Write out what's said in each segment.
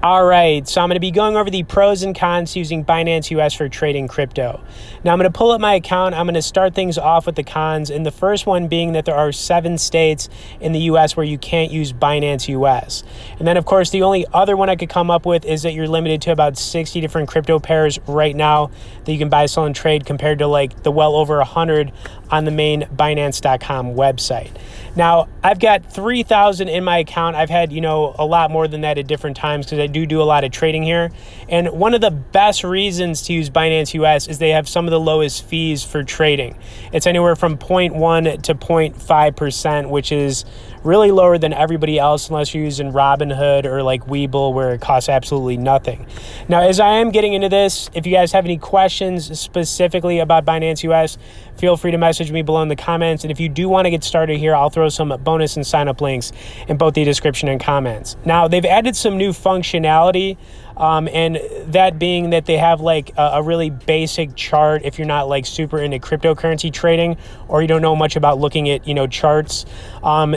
All right, so I'm going to be going over the pros and cons using Binance US for trading crypto. Now, I'm going to pull up my account. I'm going to start things off with the cons, and the first one being that there are 7 states in the US where you can't use Binance US. And then, of course, the only other one I could come up with is that you're limited to about 60 different crypto pairs right now that you can buy, sell, and trade compared to like the well over 100 on the main Binance.com website. Now, I've got 3,000 in my account. I've had, a lot more than that at different times because I do a lot of trading here. And one of the best reasons to use Binance US is they have some of the lowest fees for trading. It's anywhere from 0.1 to 0.5%, which is really lower than everybody else unless you're using Robinhood or like Webull, where it costs absolutely nothing. Now, as I am getting into this, if you guys have any questions specifically about Binance US, feel free to message me below in the comments. And if you do want to get started here, I'll throw some bonus and sign up links in both the description and comments. Now, they've added some new functionality, and that being that they have like a really basic chart if you're not like super into cryptocurrency trading or you don't know much about looking at, charts.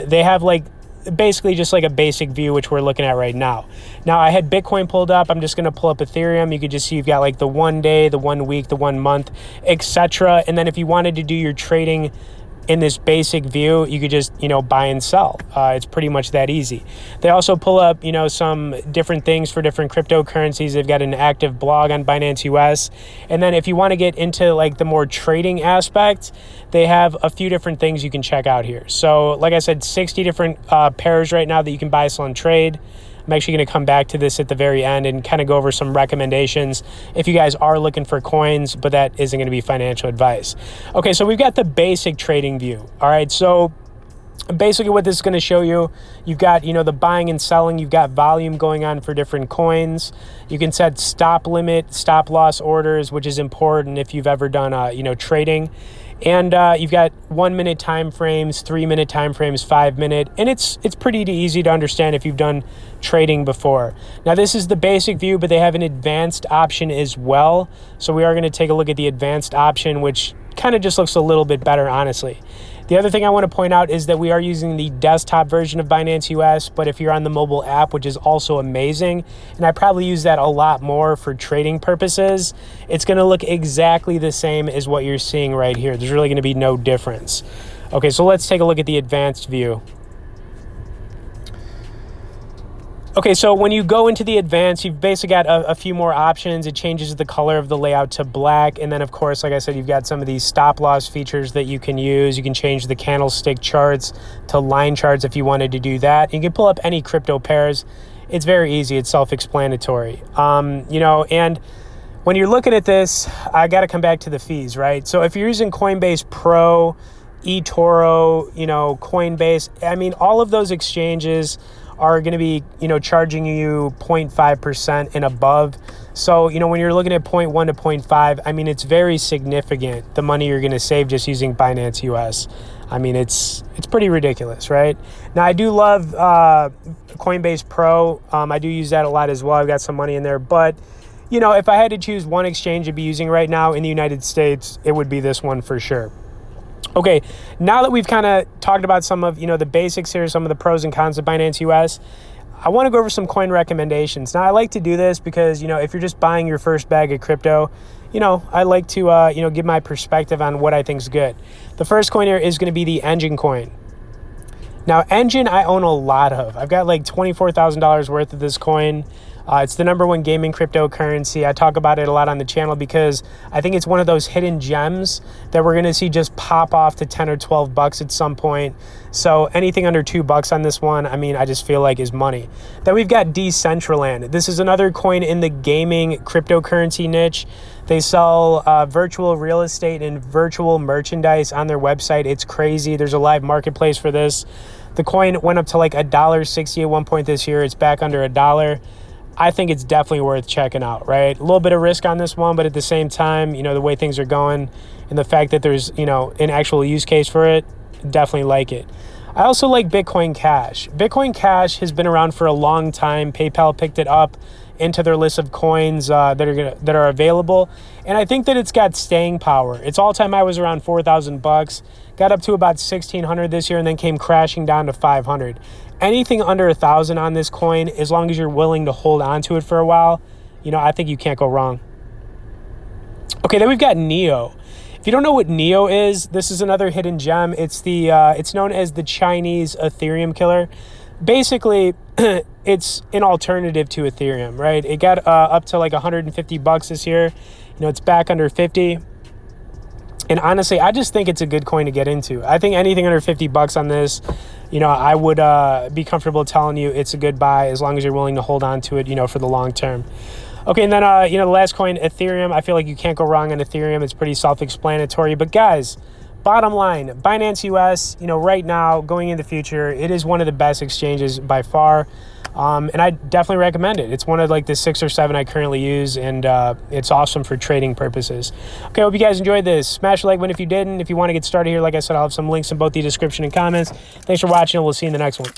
They have like basically just like a basic view, which we're looking at right now. Now, I had Bitcoin pulled up. I'm just going to pull up Ethereum. You could just see you've got like the 1 day, the 1 week, the 1 month, etc. And then if you wanted to do your trading in this basic view, you could just, buy and sell. It's pretty much that easy. They also pull up, some different things for different cryptocurrencies. They've got an active blog on Binance US. And then if you want to get into like the more trading aspect, they have a few different things you can check out here. So like I said, 60 different pairs right now that you can buy, sell, and trade. I'm actually going to come back to this at the very end and kind of go over some recommendations if you guys are looking for coins, but that isn't going to be financial advice. Okay, so we've got the basic trading view. All right, so basically what this is going to show you, you've got, the buying and selling, you've got volume going on for different coins. You can set stop limit, stop loss orders, which is important if you've ever done, trading. And you've got 1 minute time frames, 3 minute time frames, 5 minute, and it's pretty easy to understand if you've done trading before. Now, this is the basic view, but they have an advanced option as well. So we are going to take a look at the advanced option, which kind of just looks a little bit better, honestly. The other thing I want to point out is that we are using the desktop version of Binance US, but if you're on the mobile app, which is also amazing, and I probably use that a lot more for trading purposes, it's going to look exactly the same as what you're seeing right here. There's really going to be no difference. Okay, so let's take a look at the advanced view. Okay, so when you go into the advanced, you've basically got a few more options. It changes the color of the layout to black. And then, of course, like I said, you've got some of these stop loss features that you can use. You can change the candlestick charts to line charts if you wanted to do that. You can pull up any crypto pairs. It's very easy. It's self-explanatory. And when you're looking at this, I got to come back to the fees, right? So if you're using Coinbase Pro, eToro, Coinbase, all of those exchanges are going to be, charging you 0.5% and above. So, when you're looking at 0.1 to 0.5, it's very significant, the money you're going to save just using Binance US. It's pretty ridiculous, right? Now, I do love Coinbase Pro. I do use that a lot as well. I've got some money in there. But, if I had to choose one exchange to be using right now in the United States, it would be this one for sure. Okay, now that we've kind of talked about some of, the basics here, some of the pros and cons of Binance US, I want to go over some coin recommendations. Now, I like to do this because, if you're just buying your first bag of crypto, I like to, give my perspective on what I think is good. The first coin here is going to be the Engine coin. Now, Engine, I own a lot of. I've got like $24,000 worth of this coin. It's the #1 gaming cryptocurrency. I talk about it a lot on the channel because I think it's one of those hidden gems that we're going to see just pop off to 10 or 12 bucks at some point. So anything under $2 on this one, I just feel like is money. Then we've got Decentraland. This is another coin in the gaming cryptocurrency niche. They sell virtual real estate and virtual merchandise on their website. It's crazy. There's a live marketplace for this. The coin went up to like $1.60 at one point this year. It's back under $1. I think it's definitely worth checking out, right? A little bit of risk on this one, but at the same time, the way things are going and the fact that there's, an actual use case for it, definitely like it. I also like Bitcoin Cash. Bitcoin Cash has been around for a long time. PayPal picked it up into their list of coins that are available. And I think that it's got staying power. Its all-time high was around 4,000 bucks, got up to about 1,600 this year, and then came crashing down to 500. Anything under 1,000 on this coin, as long as you're willing to hold on to it for a while, I think you can't go wrong. Okay, then we've got Neo. If you don't know what Neo is, this is another hidden gem. It's known as the Chinese Ethereum killer. Basically, it's an alternative to Ethereum, right? It got up to like 150 bucks this year. It's back under 50. And honestly, I just think it's a good coin to get into. I think anything under 50 bucks on this, I would be comfortable telling you it's a good buy as long as you're willing to hold on to it, for the long term. Okay, and then, the last coin, Ethereum. I feel like you can't go wrong on Ethereum. It's pretty self-explanatory. But guys, bottom line, Binance US, right now, going in the future, it is one of the best exchanges by far. And I definitely recommend it. It's one of like the 6 or 7 I currently use, and it's awesome for trading purposes. Okay, hope you guys enjoyed this. Smash the like button if you didn't. If you want to get started here, like I said, I'll have some links in both the description and comments. Thanks for watching, and we'll see you in the next one.